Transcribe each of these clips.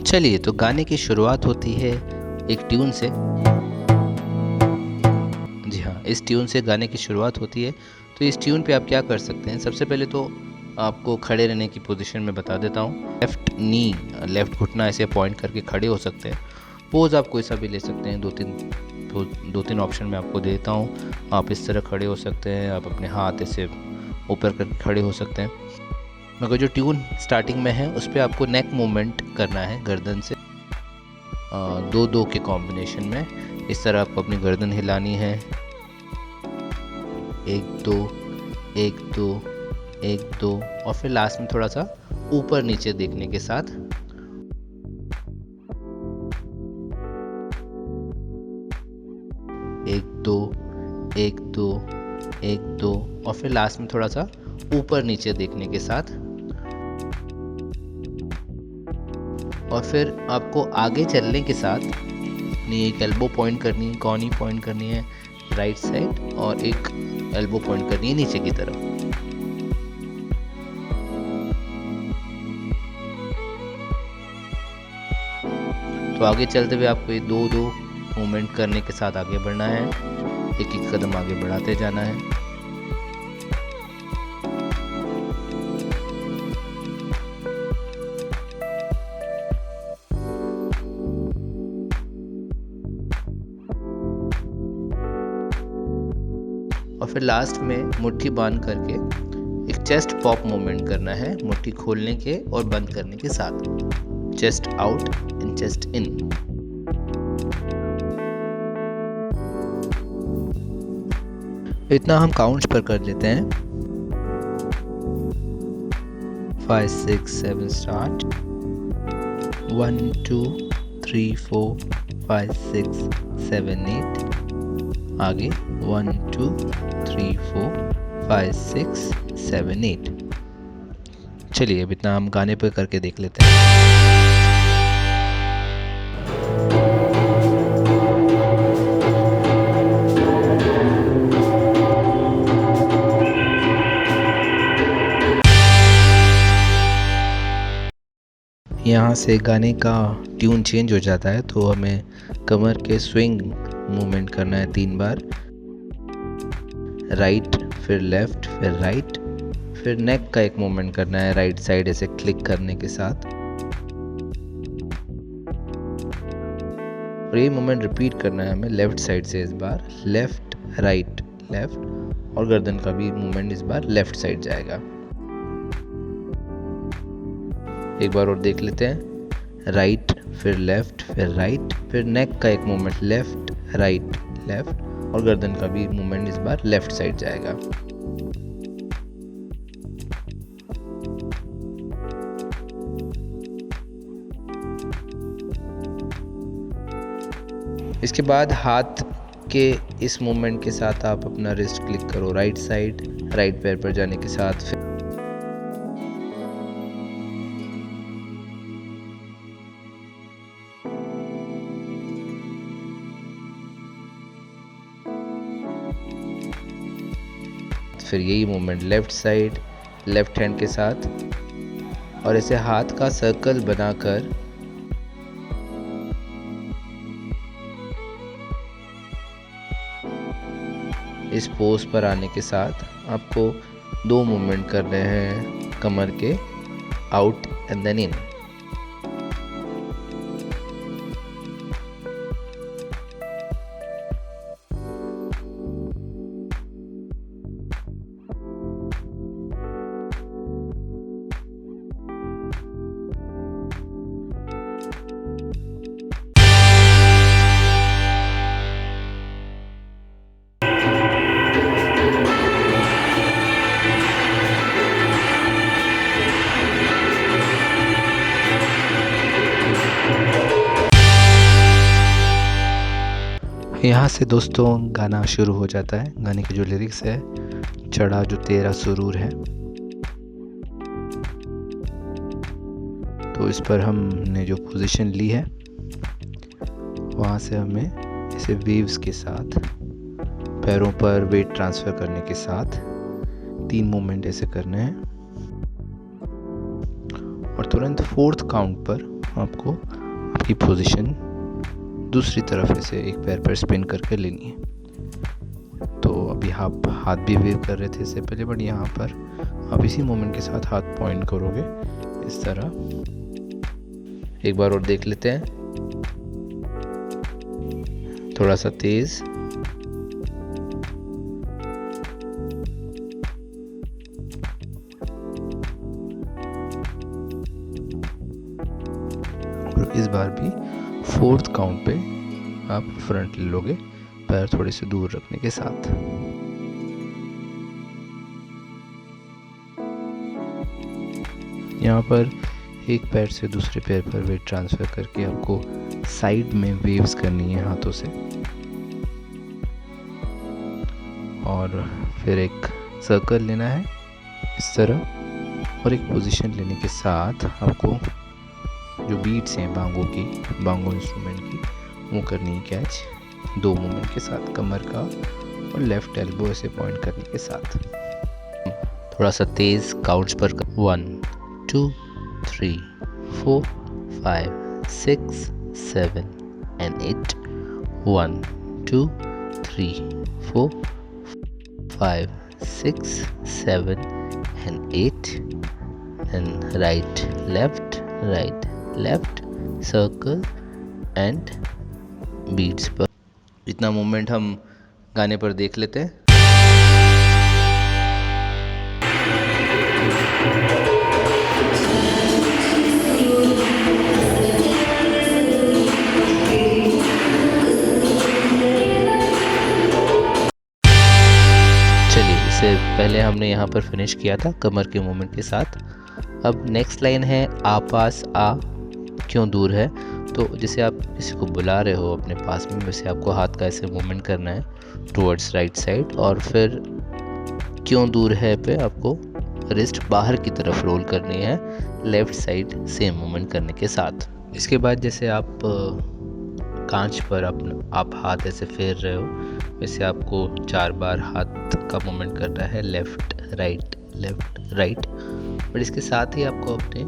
चलिए, तो गाने की शुरुआत होती है एक ट्यून से। जी हाँ, इस ट्यून से गाने की शुरुआत होती है। तो इस ट्यून पे आप क्या कर सकते हैं, सबसे पहले तो आपको खड़े रहने की पोजीशन में बता देता हूँ। लेफ्ट घुटना ऐसे पॉइंट करके खड़े हो सकते हैं। पोज आप कोई सा भी ले सकते हैं, दो तीन ऑप्शन मैं आपको देता हूँ। आप इस तरह खड़े हो सकते हैं, आप अपने हाथ ऐसे ऊपर करके खड़े हो सकते हैं। मगर जो ट्यून स्टार्टिंग में है उस पर आपको नेक मूवमेंट करना है गर्दन से, दो दो के कॉम्बिनेशन में। इस तरह आपको अपनी गर्दन हिलानी है, एक दो एक दो एक दो, और फिर लास्ट में थोड़ा सा ऊपर नीचे देखने के साथ एक दो एक दो एक दो, और फिर लास्ट में थोड़ा सा ऊपर नीचे देखने के साथ। और फिर आपको आगे चलने के साथ अपनी एक एल्बो पॉइंट करनी है, कॉनी पॉइंट करनी है राइट साइड, और एक एल्बो पॉइंट करनी है नीचे की तरफ। तो आगे चलते हुए आपको ये दो दो मूवमेंट करने के साथ आगे बढ़ना है, एक एक कदम आगे बढ़ाते जाना है। और फिर लास्ट में मुट्ठी बांध करके एक चेस्ट पॉप मूवमेंट करना है, मुट्ठी खोलने के और बंद करने के साथ। चेस्ट आउट एंड चेस्ट इन। इतना हम काउंट्स पर कर लेते हैं। 5 6 7 स्टार्ट। 1 2 3 4 5 6 7 8। आगे 1 2 3 4 5 6 7 8। चलिए, अब इतना हम गाने पे करके देख लेते हैं। यहाँ से गाने का ट्यून चेंज हो जाता है, तो हमें कमर के स्विंग मूवमेंट करना है 3 बार। राइट, फिर लेफ्ट, फिर राइट, फिर नेक का एक मूवमेंट करना है राइट साइड ऐसे क्लिक करने के साथ। और ये मूवमेंट रिपीट करना है हमें लेफ्ट साइड से इस बार। लेफ्ट राइट लेफ्ट, और गर्दन का भी मूवमेंट इस बार लेफ्ट साइड जाएगा। एक बार और देख लेते हैं। राइट, फिर लेफ्ट, फिर राइट, फिर नेक का एक मूवमेंट लेफ्ट राइट लेफ्ट, और गर्दन का भी मूवमेंट इस बार लेफ्ट साइड जाएगा। इसके बाद हाथ के इस मूवमेंट के साथ आप अपना रिस्ट क्लिक करो राइट साइड, राइट पैर पर जाने के साथ। फिर यही movement left side left hand के साथ, और ऐसे हाथ का सर्कल बनाकर इस पोज पर आने के साथ आपको 2 मूवमेंट करने हैं कमर के, आउट एंड देन इन। यहाँ से दोस्तों गाना शुरू हो जाता है। गाने की जो लिरिक्स है, चढ़ा जो तेरा सुरूर है। तो इस पर हमने जो पोजीशन ली है, वहाँ से हमें ऐसे वेव्स के साथ पैरों पर वेट ट्रांसफ़र करने के साथ 3 मूवमेंट ऐसे करने हैं। और तुरंत 4th काउंट पर आपको आपकी पोजीशन दूसरी तरफ ऐसे एक पैर पर स्पिन करके लेनी है। तो अभी आप हाथ भी वेव कर रहे थे इससे पहले, बट यहाँ पर आप इसी मोमेंट के साथ हाथ पॉइंट करोगे इस तरह। एक बार और देख लेते हैं, थोड़ा सा तेज। और इस बार भी 4th काउंट पे आप फ्रंट ले लोगे, पैर थोड़े से दूर रखने के साथ। यहाँ पर एक पैर से दूसरे पैर पर वेट ट्रांसफ़र करके आपको साइड में वेव्स करनी है हाथों से, और फिर एक सर्कल लेना है इस तरह, और एक पोजीशन लेने के साथ आपको जो बीट्स हैं बांगो इंस्ट्रूमेंट की, वो करनी है कैच 2 मूवमेंट के साथ, कमर का और लेफ्ट एल्बो ऐसे पॉइंट करने के साथ। थोड़ा सा तेज काउंट्स पर 1 2 3 4 5 6 7 and 8 1 2 3 4 5 6 7 and 8 and right left circle and beats पर। इतना मूवमेंट हम गाने पर देख लेते हैं। चलिए, इससे पहले हमने यहाँ पर फिनिश किया था कमर के मूवमेंट के साथ। अब नेक्स्ट लाइन है आ पास आ क्यों दूर है। तो जैसे आप किसी को बुला रहे हो अपने पास में, वैसे आपको हाथ का ऐसे मूवमेंट करना है टुवर्ड्स राइट साइड, और फिर क्यों दूर है पे आपको रिस्ट बाहर की तरफ रोल करनी है लेफ़्ट साइड सेम मूवमेंट करने के साथ। इसके बाद जैसे आप कांच पर आप हाथ ऐसे फेर रहे हो, वैसे आपको 4 बार हाथ का मूवमेंट करना है लेफ़्ट राइट। बट इसके साथ ही आपको अपने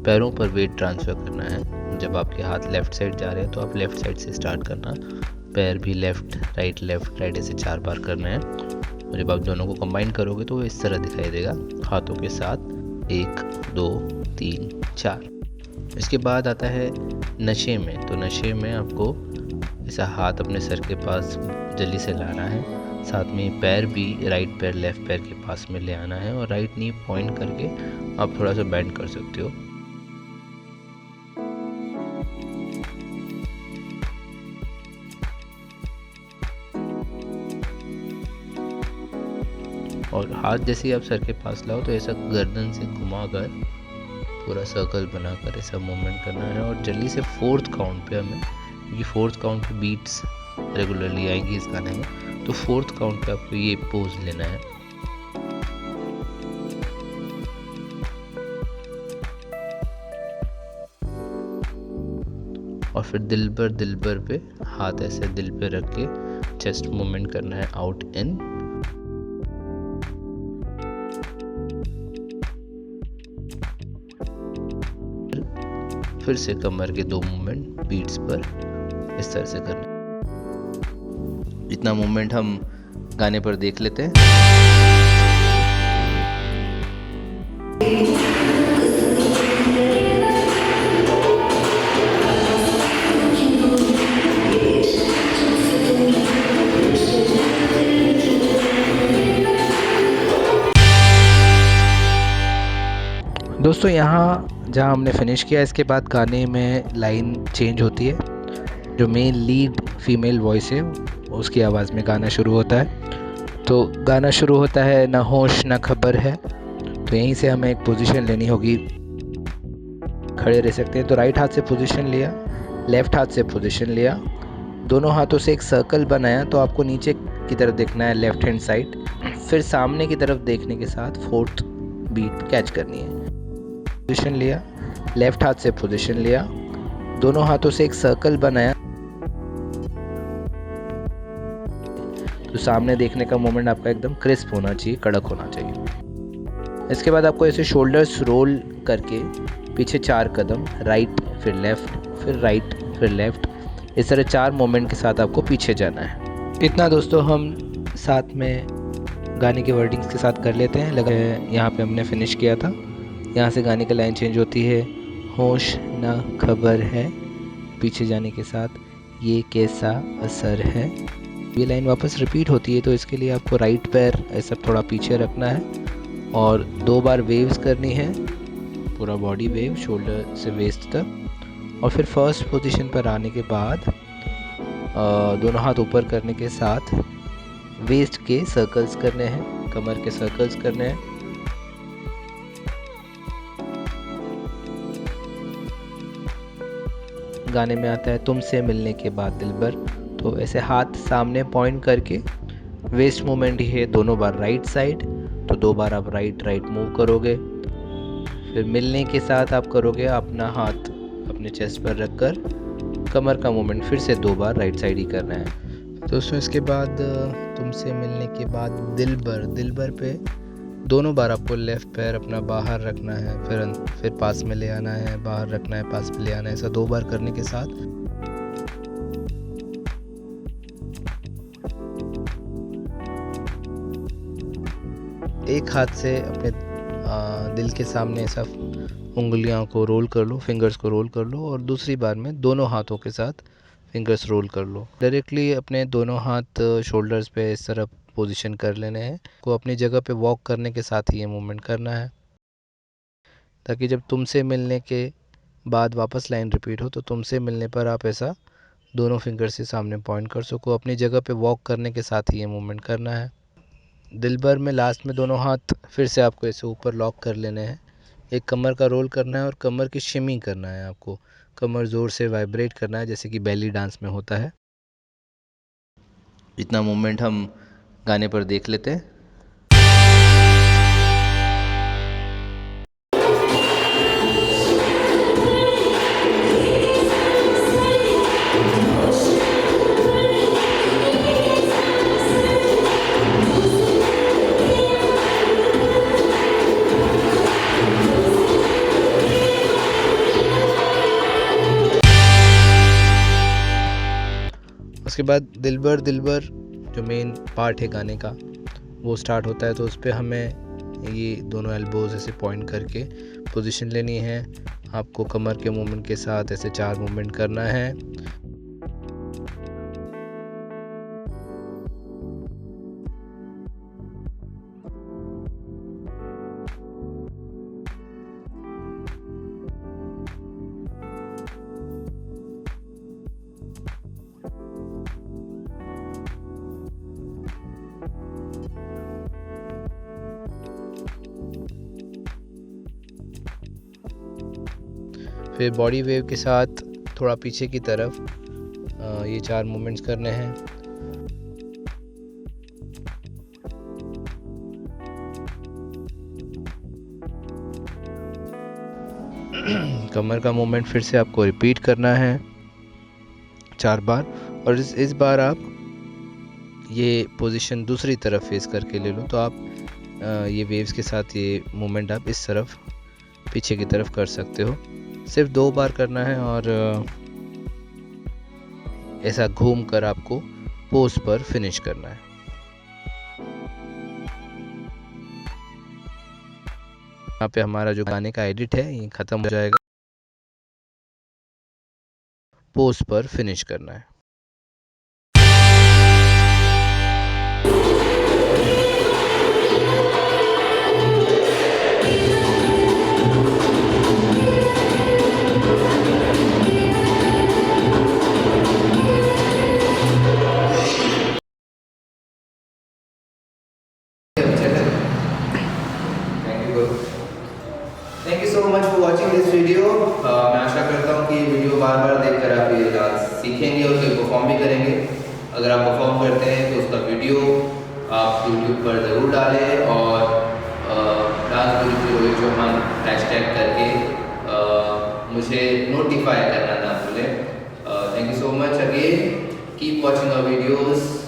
पैरों पर वेट ट्रांसफ़र करना है। जब आपके हाथ लेफ़्ट साइड जा रहे हैं तो आप लेफ़्ट साइड से स्टार्ट करना, पैर भी लेफ़्ट राइट ऐसे 4 बार करना है। और जब आप दोनों को कंबाइन करोगे तो वो इस तरह दिखाई देगा हाथों के साथ 1 2 3 4। इसके बाद आता है नशे में। तो नशे में आपको ऐसा हाथ अपने सर के पास जल्दी से लाना है, साथ में पैर भी राइट पैर लेफ़्ट पैर के पास में ले आना है, और राइट नी पॉइंट करके आप थोड़ा सा बेंड कर सकते हो। और हाथ जैसे ही आप सर के पास लाओ तो ऐसा गर्दन से घुमाकर पूरा सर्कल बनाकर ऐसा मूवमेंट करना है। और जल्दी से 4th काउंट पे हमें, क्योंकि 4th काउंट पे बीट्स रेगुलरली आएंगी इस गाने में, तो 4th काउंट पे आपको ये पोज लेना है। और फिर दिल पर पे हाथ ऐसे दिल पे रख के चेस्ट मूवमेंट करना है आउट इन। फिर से कमर के 2 मूवमेंट बीट्स पर इस तरह से करना। इतना मूवमेंट हम गाने पर देख लेते हैं। दोस्तों, यहाँ जहाँ हमने फिनिश किया, इसके बाद गाने में लाइन चेंज होती है। जो मेन लीड फीमेल वॉइस है उसकी आवाज़ में गाना शुरू होता है। तो गाना शुरू होता है ना होश ना खबर है। तो यहीं से हमें एक पोजीशन लेनी होगी, खड़े रह सकते हैं। तो राइट हाथ से पोजीशन लिया, लेफ़्ट हाथ से पोजीशन लिया, दोनों हाथों से एक सर्कल बनाया। तो आपको नीचे की तरफ देखना है लेफ़्ट हैंड साइड, फिर सामने की तरफ देखने के साथ 4th बीट कैच करनी है। पोजीशन लिया, लेफ़्ट हाथ से पोजीशन लिया, दोनों हाथों से एक सर्कल बनाया। तो सामने देखने का मोमेंट आपका एकदम क्रिस्प होना चाहिए, कड़क होना चाहिए। इसके बाद आपको ऐसे शोल्डर्स रोल करके पीछे 4 कदम राइट फिर लेफ़्ट, फिर राइट, फिर लेफ़्ट। इस तरह 4 मूवमेंट के साथ आपको पीछे जाना है। इतना दोस्तों हम साथ में गाने के वर्डिंग्स के साथ कर लेते हैं। लगा यहाँ पे हमने फिनिश किया था। यहाँ से गाने की लाइन चेंज होती है, होश ना खबर है पीछे जाने के साथ ये कैसा असर है। ये लाइन वापस रिपीट होती है, तो इसके लिए आपको राइट पैर ऐसा थोड़ा पीछे रखना है और 2 बार वेव्स करनी है, पूरा बॉडी वेव शोल्डर से वेस्ट तक। और फिर फर्स्ट पोजीशन पर आने के बाद दोनों हाथ ऊपर करने के साथ वेस्ट के सर्कल्स करने हैं, कमर के सर्कल्स करने हैं। गाने में आता है तुमसे मिलने के बाद दिलबर, तो ऐसे हाथ सामने पॉइंट करके वेस्ट मूवमेंट ही है, दोनों बार राइट साइड, तो 2 बार आप राइट मूव करोगे। फिर मिलने के साथ आप करोगे अपना हाथ अपने चेस्ट पर रखकर कमर का मूवमेंट फिर से 2 बार राइट साइड ही करना है दोस्तों। इसके बाद तुमसे मिलने के बाद दिलबर पे दोनों बार आपको लेफ़्ट पैर अपना बाहर रखना है, फिर पास में ले आना है, बाहर रखना है, पास में ले आना है। ऐसा 2 बार करने के साथ एक हाथ से अपने दिल के सामने ऐसा उंगलियों को रोल कर लो, फिंगर्स को रोल कर लो, और दूसरी बार में दोनों हाथों के साथ फिंगर्स रोल कर लो। डायरेक्टली अपने दोनों हाथ शोल्डर्स पे इस तरह पोजीशन कर लेने हैं। को अपनी जगह पे वॉक करने के साथ ही ये मूवमेंट करना है, ताकि जब तुमसे मिलने के बाद वापस लाइन रिपीट हो तो तुमसे मिलने पर आप ऐसा दोनों फिंगर से सामने पॉइंट कर सको। अपनी जगह पे वॉक करने के साथ ही ये मूवमेंट करना है। दिलबर में लास्ट में दोनों हाथ फिर से आपको ऐसे ऊपर लॉक कर लेने हैं। एक कमर का रोल करना है और कमर की शिमिंग करना है। आपको कमर ज़ोर से वाइब्रेट करना है, जैसे कि बेली डांस में होता है। इतना मूवमेंट हम गाने पर देख लेते हैं। उसके बाद दिलबर जो मेन पार्ट है गाने का वो स्टार्ट होता है, तो उस पर हमें ये दोनों एल्बोज ऐसे पॉइंट करके पोजीशन लेनी है। आपको कमर के मूवमेंट के साथ ऐसे 4 मूवमेंट करना है। फिर बॉडी वेव के साथ थोड़ा पीछे की तरफ ये 4 मूवमेंट्स करने हैं। कमर का मूवमेंट फिर से आपको रिपीट करना है 4 बार, और इस बार आप ये पोजीशन दूसरी तरफ फेस करके ले लो, तो आप ये वेव्स के साथ ये मूवमेंट आप इस तरफ पीछे की तरफ कर सकते हो। सिर्फ 2 बार करना है और ऐसा घूम कर आपको पोज पर फिनिश करना है। यहाँ पे हमारा जो गाने का एडिट है ये ख़त्म हो जाएगा। पोज पर फिनिश करना है। Thank you so much for watching this video. मैं आशा करता हूँ कि ये वीडियो बार बार देखकर आप ये डांस सीखेंगे और फिर परफॉर्म भी करेंगे। अगर आप परफॉर्म करते हैं तो उसका वीडियो आप यूट्यूब पर ज़रूर डालें और डांस गुरु रोहित चौहान हैशटैग करके मुझे नोटिफाई करना ना भूलें। Thank you so much again, keep watching our videos.